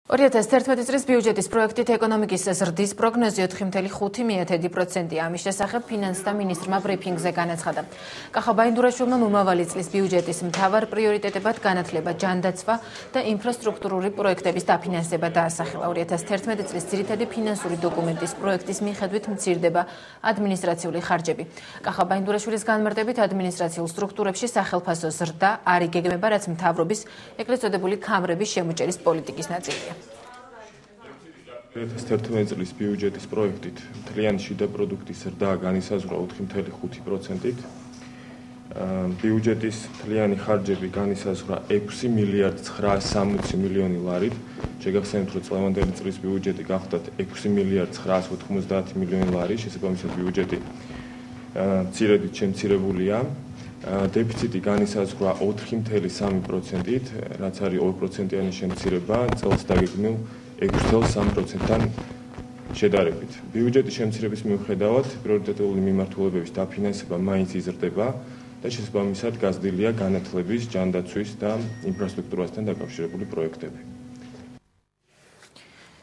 2011 წლის ბიუჯეტის პროექტით ეკონომიკის ზრდის პროგნოზი 4,5%-ია. ამის შესახებ ფინანსთა მინისტრმა ბრიფინგზე განაცხადა. კახა ბაინდურაშვილმა მომავალი წლის ბიუჯეტის მთავარ პრიორიტეტებად განათლება, ჯანდაცვა და ინფრასტრუქტურული პროექტების დაფინანსება დაასახელა. 2011 წლის ძირითადი ფინანსური დოკუმენტის პროექტის მიხედვით მცირდება ადმინისტრაციული ხარჯები. კახა ბაინდურაშვილის განმარტებით ადმინისტრაციულ სტრუქტურებში სახელფასო ზრდა არ იგეგმება, რაც მთავრობის ეგრეთ წოდებული ქამრების შემოჭერის პოლიტიკის ნაწილია. 2011 წლის ბიუჯეტის პროექტით მთლიანი შიდა პროდუქტის ზრდა განისაზღვრა 4,5%-ით. ბიუჯეტის მთლიანი ხარჯები განისაზღვრა 6,960 მილიონი ლარით. შეგახსენებთ, რომ წლევანდელი წლის ბიუჯეტი გახლდათ 6,990 მილიონი ლარი, შესაბამისად ბიუჯეტი მცირედით შემცირებულია. დეფიციტი განისაზღვრა 4,3%-ით, რაც არის 2%-იანი შემცირება წელს დაგეგმილ 6,3%-თან შედარებით. ბიუჯეტის შემცირების მიუხედავად, პრიორიტეტული მიმართულებების დაფინანსება მაინც იზრდება და შესაბამისად გაზრდილია განათლების, ჯანდაცვის და ინფრასტრუქტურასთან დაკავშირებული პროექტები.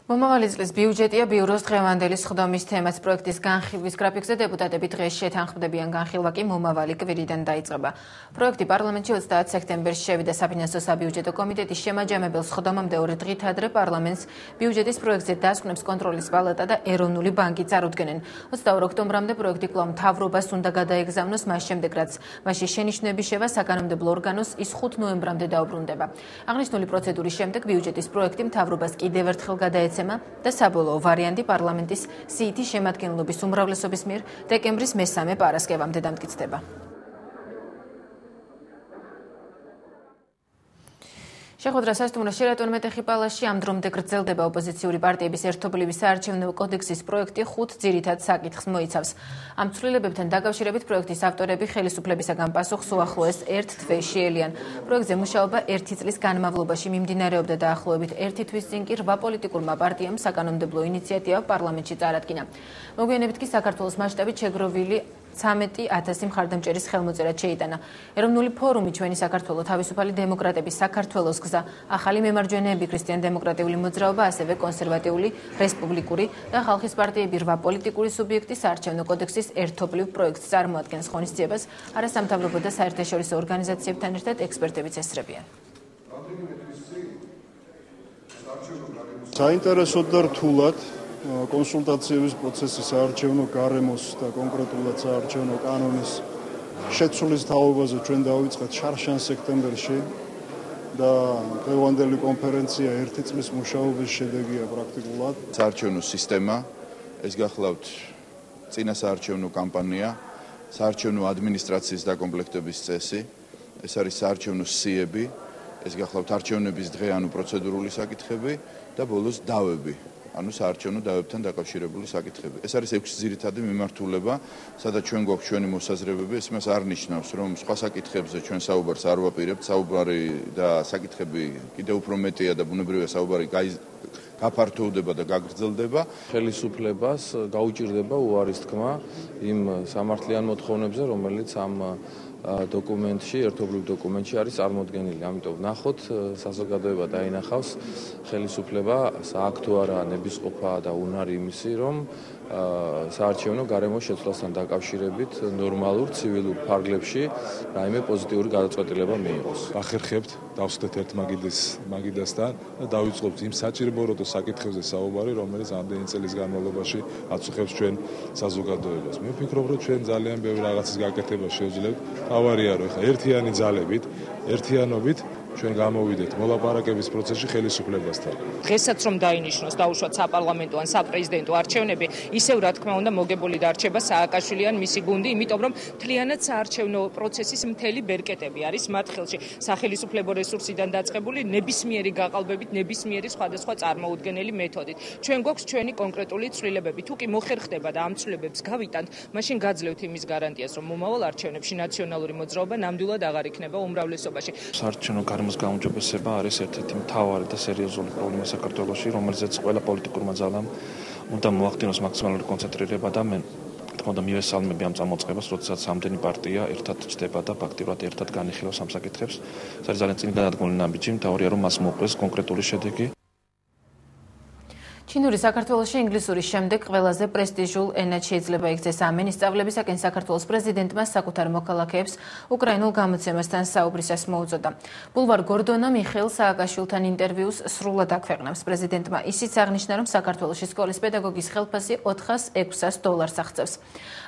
მომავალი წლის ბიუჯეტია ბიუროს დღევანდელი სხდომის თემაც. პროექტის განხილვის გრაფიკზე დეპუტატები დღეს შეთანხმდებიან, განხილვა კი მომავალი კვირიდან დაიწყება. პროექტი პარლამენტში 30 სექტემბერში შევიდა საფინანსო საბიუჯეტო კომიტეტის შემაჯამებელ სხდომამდე 2 დღით ადრე პარლამენტს ბიუჯეტის პროექტზე დასკვნებს კონტროლის პალატა და ეროვნული ბანკი წარუდგენენ. 22 ოქტომბრამდე პროექტი კვლავ მთავრობას უნდა გადაეგზავნოს, მას შემდეგ რაც მასში შენიშვნები შევა საკანონმდებლო ორგანოს, ის 5 ნოემბრამდე დაუბრუნდება. აღნიშნული პროცედურის შემდეგ ბიუჯეტის პროექტი მთავრობას კიდევ ერთხელ გადაეცემა და საბოლოო ვარიანტი პარლამენტის სიითი შემადგენლობის უმრავლესობის მიერ დეკემბრის მესამე პარასკევამდე დამტკიცდება. შეხვედრა სასტუმრო შერატონ მეტეხი პალასში ამ დრომდე გრძელდება. ოპოზიციური პარტიების ერთობლივი საარჩევნო კოდექსის პროექტი 5 ძირითად საკითხს მოიცავს. ამ ცვლილებებთან დაკავშირებით პროექტის ავტორები ხელისუფლებისაგან პასუხს უახლოეს ერთ თვეში ელიან. პროექტზე მუშაობა 1 წლის განმავლობაში მიმდინარეობდა და ახლოვებით 1 თვის წინ კი 8 პოლიტიკურმა პარტიამ საკანონმდებლო ინიციატივა პარლამენტში წარადგინა. მოგვიანებით კი საქართველოს მასშტაბით შეგროვილი 13,000 მხარდამჭერის ხელმოწერად შეიტანა. ეროვნული ფორუმი ჩვენი საქართველო თავისუფალი დემოკრატების საქართველოს გზა, ახალი მემარჯვენეები, ქრისტიან-დემოკრატიული მოძრაობა, ასევე კონსერვატიული, რესპუბლიკური და ხალხის პარტიები 8 პოლიტიკური სუბიექტის საარჩევნო კოდექსის ერთობლივ პროექტს წარმოადგენს. ღონისძიებას არასამთავრობო და საერთაშორისო ორგანიზაციებთან ერთად ექსპერტებიც ესწრებიან. საინტერესოდ და რთულად კონსულტაციების პროცესი საარჩევნო გარემოს და კონკრეტულად საარჩევნო კანონის შეცვლის თაობაზე ჩვენ დავიწყეთ შარშან სექტემბერში და დღევანდელი კონფერენცია 1 წლის მუშაობის შედეგია პრაქტიკულად. საარჩევნო სისტემა, ეს გახლავთ წინა საარჩევნო კამპანია, საარჩევნო ადმინისტრაციის დაკომპლექტების წესი, ეს არის საარჩევნო სიები, ეს გახლავთ არჩევნების დღე, ანუ პროცედურული საკითხები და ბოლოს დავები. ანუ საარჩევნო დავებთან დაკავშირებული საკითხები. ეს არის 6 ძირითადი მიმართულება, სადაც ჩვენ გვაქვს ჩვენი მოსაზრებები, ეს მას არ ნიშნავს, რომ სხვა საკითხებზე ჩვენ საუბარს არ ვაპირებთ, საუბარი და საკითხები კიდევ უფრო მეტია და ბუნებრივია საუბარი გაფართოვდება და გაგრძელდება. ხელისუფლებას გაუჭირდება უარის თქმა იმ სამართლიან მოთხოვნებზე, რომელიც ამ დოკუმენტში, ერთობლივ დოკუმენტში არის წარმოდგენილი. ამიტომ ნახოთ, საზოგადოება დაინახავს, ხელისუფლება სააქტო არა ნებისყოფა და უნარი იმისი, რომ საარჩევნო გარემოს შეცვლასთან დაკავშირებით ნორმალურ ცივილურ ფარგლებში რაიმე პოზიტიური გადაწყვეტილება მიიღოს. ახერხებთ, დავსვდეთ ერთ მაგიდასთან და დავიწყებთ იმ საჭიროებო საკითხებზე საუბარი, რომელიც ამდენი წელის განმავლობაში აწუხებს ჩვენ საზოგადოებას. მე ვფიქრობ, რომ ჩვენ ძალიან ბევრი რაღაცის გაკეთება შევძლებთ. თავარია, რომ ხა ერთიანი ძალებით, ერთიანობით ჩვენ გამოვიდეთ მოლაპარაკების პროცესში ხელისუფლებასთან. დღესაც რომ დაინიშნოს დაუშვათ საპარლამენტო ან საპრეზიდენტო არჩევნები, ისევ რა თქმა უნდა მოგებული დარჩება სააკაშვილი ან მისი გუნდი, იმიტომ რომ მთლიანად საარჩევნო პროცესის მთელი ბერკეტები არის მათ ხელში. სახელისუფლებო რესურსიდან დაწყებული ნებისმიერი გაყალბებით, ნებისმიერი სხვადასხვა წარმოუდგენელი მეთოდით. ჩვენ გვაქვს ჩვენი კონკრეტული ცვლილებები. თუ კი მოხერხდება და ამ ცვლილებებს გავიტანთ, მაშინ გაძლევთ იმის გარანტიას, რომ მომავალ არჩევნებში ნაციონალური მოძრაობა ნამდვილად აღარ იქნება უმრავლესობაში. საარჩევნო გარემოს გაუმჯობესება არის ერთ-ერთი მთავარი და სერიოზული პრობლემა საქართველოში, რომელზეც ყველა პოლიტიკურმა ძალამ უნდა მოახდინოს მაქსიმალური კონცენტრირება და მე თქმა უნდა მივესალმები ამ წამოწყებას, როდესაც ამდენი პარტია ერთად ჩდება და ფაქტიურად ერთად განიხილავს ამ საკითხებს. ეს არის ძალიან წინ გადადგმული ნაბიჯი, მთავარია რომ მას მოყვეს კონკრეტული შედეგი. ჩინური საქართველოში ინგლისურის შემდეგ ყველაზე პრესტიჟულ ენად შეიძლება იქცეს ამენი სწავლებისაკენ საქართველოს პრეზიდენტმა საკუთარ მოქალაქეებს უკრაინულ გამოცემასთან საუბრისას მოუწოდა. ბულვარ გორდონო მიხეილ სააკაშვილთან ინტერვიუს სრულად აქვეყნებს. პრეზიდენტმა ისიც აღნიშნა, რომ საქართველოში სკოლის პედაგოგის ხელფასი $400-600 აღწევს.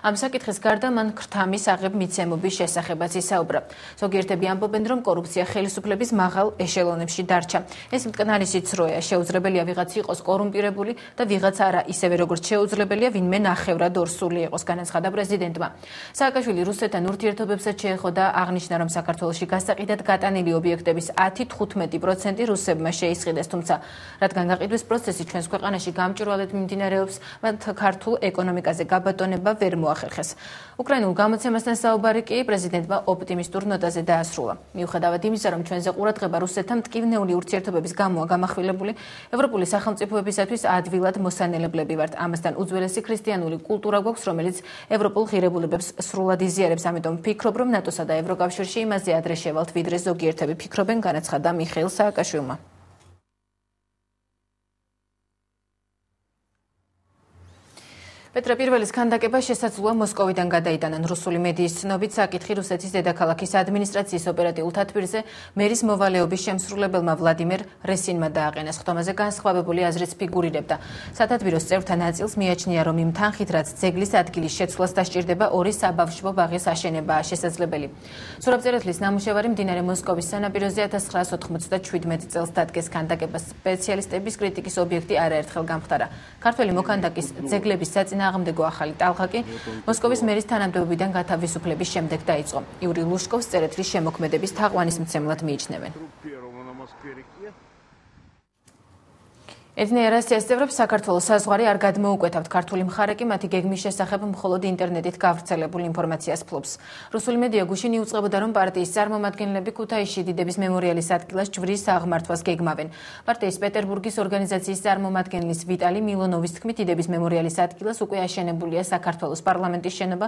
ამ საკითხის გარდა მან ქრთამის აღებ მიცემობის შესახებაც ისაუბრა. ზოგიერთები ამბობენ, რომ კორუფცია ხელისუფლების მაღალ ეშელონებში დარჩა. ეს მტკნარი სიცრუეა, შეუძლებელია ვიღაც იყოს კორუმპირებული და ვიღაც არა, ისევე როგორც შეუძლებელია ვინმე ნახევრად ორსული იყოს, განაცხადა პრეზიდენტმა. სააკაშვილი რუსეთთან ურთიერთობებსაც შეეხო და აღნიშნა, რომ საქართველოში გასაყიდად გატანილი ობიექტების 10-15% რუსებმა შეისყიდეს, თუმცა რადგან გაყიდვის პროცესი ჩვენს ქვეყანაში გამჭვირვალედ მიმდინარეობს, მათ ქართულ ეკონომიკაზე გაბატონება ვერ მოახერხეს. უკრაინულ გამოცემასთან საუბარი კი პრეზიდენტმა ოპტიმისტურ ნოტაზე დაასრულა. მიუხედავად იმისა, რომ ჩვენზე ყურადღება რუსეთთან მტკივნეული ურთიერთობების გამოა გამახვილებული, ევროპული სახელმწიფოებისათვის ადვილად მოსანელებლები ვართ. ამასთან უძველესი ქრისტიანული კულტურა გვაქვს, რომელიც ევროპულ ღირებულებებს სრულად იზიარებს. ამიტომ ვფიქრობ, რომ ნატოსა და ევროკავშირში იმაზე ადრე შევალთ, ვიდრე ზოგიერთები ფიქრობენ, განაცხადა მიხეილ სააკაშვილმა. პეტრე პირველის ქანდაკება შესაძლოა მოსკოვიდან გადაიტანონ. რუსული მედიის ცნობით საკითხი რუსეთის დედაქალაქის ადმინისტრაციის ოპერატიულ თათბირზე მერის მოვალეობის შემსრულებელმა ვლადიმერ რესინმა დააყენეს. ხტომაზე განსხვავებული აზრიც ფიგურირებდა. სათათბიროს წევრთა ნაწილს მიაჩნია, რომ იმ თანხით, რაც ძეგლის ადგილის შეცვლას დასჭირდება, 2 საბავშვო ბაღის აშენებაა შესაძლებელი. სურაბ-წერეთლის ნამუშევარი მდინარე მოსკოვის სანაპიროზე 1997 წელს დადგეს. ქანდაკება სპეციალისტების კრიტიკის ობიექტი არაერთხელ გამხდარა. ქართველი მოქანდაკის ძეგლების საწინააღმდეგო ახალი ტალღა კი მოსკოვის მერის თანამდებობიდან გათავისუფლების შემდეგ დაიწყო. იური ლუშკოვს წერეთლის შემოქმედების თაყვანისმცემლად მიიჩნევენ. ეთნიარას წევრებს საქართველოს საზღვარი არ გადმოუკვეთავთ. ქართული მხარე კი მათი გეგმის შესახებ მხოლოდ ინტერნეტით გავრცელებულ ინფორმაციას ფლობს. რუსული მედია გუშინ იუწყებოდა, რომ პარტიის წარმომადგენლები ქუთაისში დიდების მემორიალის ადგილას ჯვრის აღმართვას გეგმავენ. პარტიის პეტერბურგის ორგანიზაციის წარმომადგენლის ვიტალი მილონოვის თქმით, დიდების მემორიალის ადგილას უკვე აშენებულია საქართველოს პარლამენტის შენობა,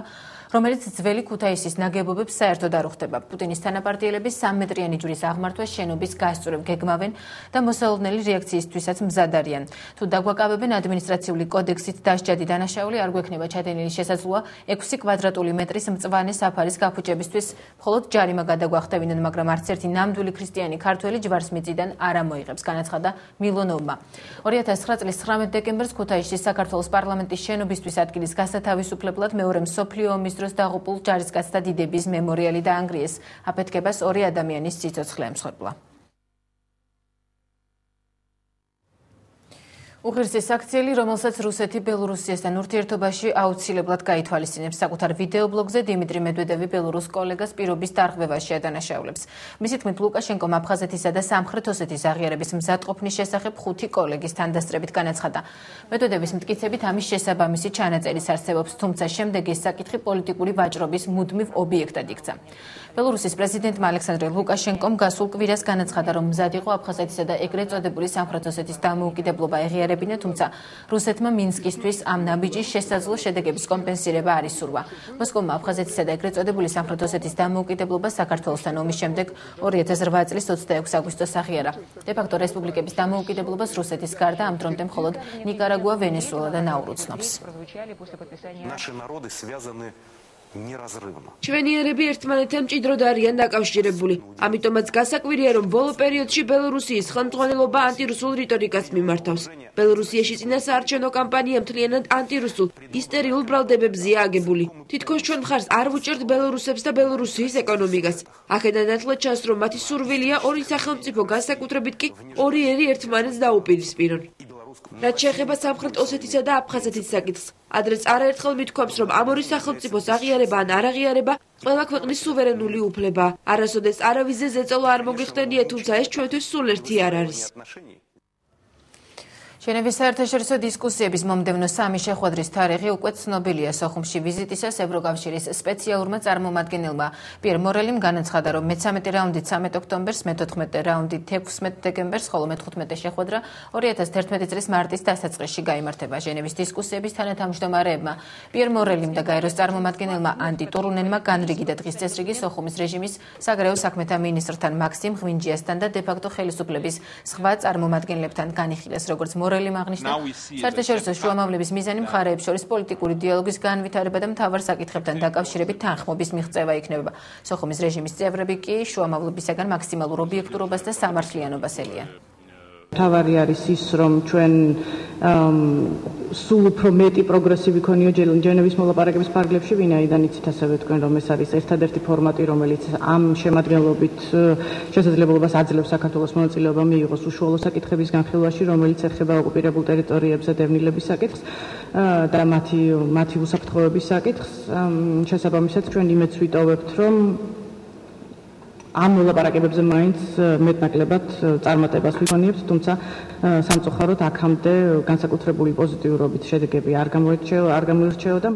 რომელიც ძველი ქუთაისის ნაგებობებს საერთოდ არ უხდება. პუტინის თანაპარტიელები 3 მეტრიანი ჯვრის აღმართვას შენობის გასწვრივ გეგმავენ და მოსალოდნელი რეაქციისთვისაც მზად არიან. თუ დაგვაკავებენ ადმინისტრაციული კოდექსით დასჯადი დანაშაული, არ გვექნება ჩადენილი შესაძლოა 6 კვადრატული მეტრის მწვანე საფარის გაფუჭებისთვის მხოლოდ ჯარიმა გადაგვახტევინონ, მაგრამ არც ერთი ნამდვილი ქრისტიანი ქართველი ჯვარს მიწიდან არ ამოიღებს, განაცხადა მილონოვმა. 2009 წლის 19 დეკემბერს ქუთაისში საქართველოს პარლამენტის შენობისთვის ადგილის გასათავისუფლებლად მეორე მსოფლიო ომის დროს დაღუპულ ჯარისკაცთა დიდების მემორიალი დაანგრიეს. აფეთქებას 2 ადამიანის სიცოცხლე ემსხვერპლა. უღირსი საქციელი, რომელსაც რუსეთი ბელორუსიასთან ურთიერთობაში აუცილებლად გაითვალისწინებს. საკუთარ ვიდეობლოგზე დიმიტრი მედვედევი ბელორუს კოლეგას პირობის დარღვევაში ადანაშაულებს. მისი თქმით, ლუკაშენკომ აფხაზეთისა და სამხრეთ ოსეთის აღიარების მზადყოფნის შესახებ 5 კოლეგის თანდასწრებით განაცხადა. მედვედევის მტკიცებით ამის შესაბამისი ჩანაწერის არსებობს, თუმცა შემდეგ ეს საკითხი პოლიტიკური ვაჭრობის მუდმივ ობიექტად იქცა. ბელორუსის პრეზიდენტმა ალექსანდრე ლუკაშენკომ გასულ კვირას განაცხადა, რომ მზად იყო აფხაზეთისა და ეგრეთ წოდებული სამხრეთ ოსეთის დამოუკიდებლობა ეღიარებინა, თუმცა რუსეთმა მინსკისთვის ამ ნაბიჯის შესაძლო შედეგების კომპენსირება არ ისურვა. მოსკოვმა აფხაზეთისა და ეგრეთ წოდებული სამხრეთ ოსეთის დამოუკიდებლობა საქართველოსთან ომის შემდეგ 2008 წლის 26 აგვისტოს აღიარა. დე-ფაქტო რესპუბლიკების დამოუკიდებლობას რუსეთის გარდა ამ დრომდე მხოლოდ ნიკარაგუა, ვენესუელა და ნაურუ ცნობს. ჩვენი ერები ერთმანეთთან მჭიდროდ არიან დაკავშირებული. ამიტომაც გასაკვირია, რომ ბოლო პერიოდში ბელორუსიის ხელმძღვანელობა ანტირუსულ რიტორიკას მიმართავს. ბელორუსიაში წინასაარჩევნო კამპანია მთლიანად ანტირუსულ, ისტორიულ ბრალდებებზეა აგებული. თითქოს ჩვენ მხარს არ ვუჭერთ ბელორუსებს და ბელორუსიის ეკონომიკას. აქედან ნათლად ჩანს, რომ მათი სურვილია ორი სახელმწიფო, განსაკუთრებით კი ორი ერი ერთმანეთს დაუპირისპირონ. რაც შეეხება სამხრეთ ოსეთისა და აფხაზეთის საკითხს, ადრეც არაერთხელ მithქვამს, რომ ამ ორი სახელმწიფოს აღიარება ან არაღიარება ყველა ქვეყნის სუვერენული უფლებაა. არასოდეს არავის ზეწოლა არ მოგიხდენია, თუმცა ეს ჩვენთვის სულ ერთი არ არის. ჟენევის საერთაშორისო დისკუსიების მომდევნო 3 შეხვედრის თარიღი უკვე ცნობილია. სოხუმში ვიზიტისას ევროკავშირის სპეციალურმა წარმომადგენელმა პიერ მორელიმ განაცხადა, რომ მე-13 რაუნდი 13 ოქტომბერს, მე-14 რაუნდი 16 დეკემბერს, ხოლო მე-15 შეხვედრა 2011 წლის მარტის დასაწყისში გაიმართება. ჟენევის დისკუსიების თანათავმჯდომარეებმა პიერ მორელიმ და გაეროს წარმომადგენელმა ანტი ტურუნენმა განრიგი და დღის წესრიგი სოხუმის რეჟიმის საგარეო საქმეთა მინისტრთან მაქსიმ ღვინჯიასთან და დე-ფაქტო ხელისუფლების სხვა წარმომადგენლებთან განიხილეს, როგორც ბორელი აღნიშნა, საერთაშორისო შუამავლების მიზანი მხარეებს შორის პოლიტიკური დიალოგის განვითარება და მთავარ საკითხებთან დაკავშირებით თანხმობის მიღწევა იქნება. სოხუმის რეჟიმის წევრები კი შუამავლებისაგან მაქსიმალურ ობიექტურობას და სამართლიანობას ელიან. თავარი არის ის, რომ ჩვენ სულ უფრო მეტი პროგრესი ვიქონიო ჟენევის მოლაპარაკების ფარგლებში, ვინაიდან იცით ასევე თქვენ, რომ ეს არის ერთადერთი ფორმატი, რომელიც ამ შემადგენლობით შესაძლებლობას აძლევს საქართველოს მონაწილეობა მიიღოს უშუალო საკითხების განხილვაში, რომელიც ეხება ოკუპირებულ ტერიტორიებზე დევნილების საკითხს და მათი უსაფრთხოების საკითხს. შესაბამისად, ჩვენ იმედს ვიტოვებთ, რომ ამ მოლაპარაკებებზე მაინც მეტნაკლებად წარმატებას ვიქონიებთ, თუმცა სამწუხაროდ აქამდე განსაკუთრებული პოზიტიურობით შედეგები არ გამოირჩეოდა.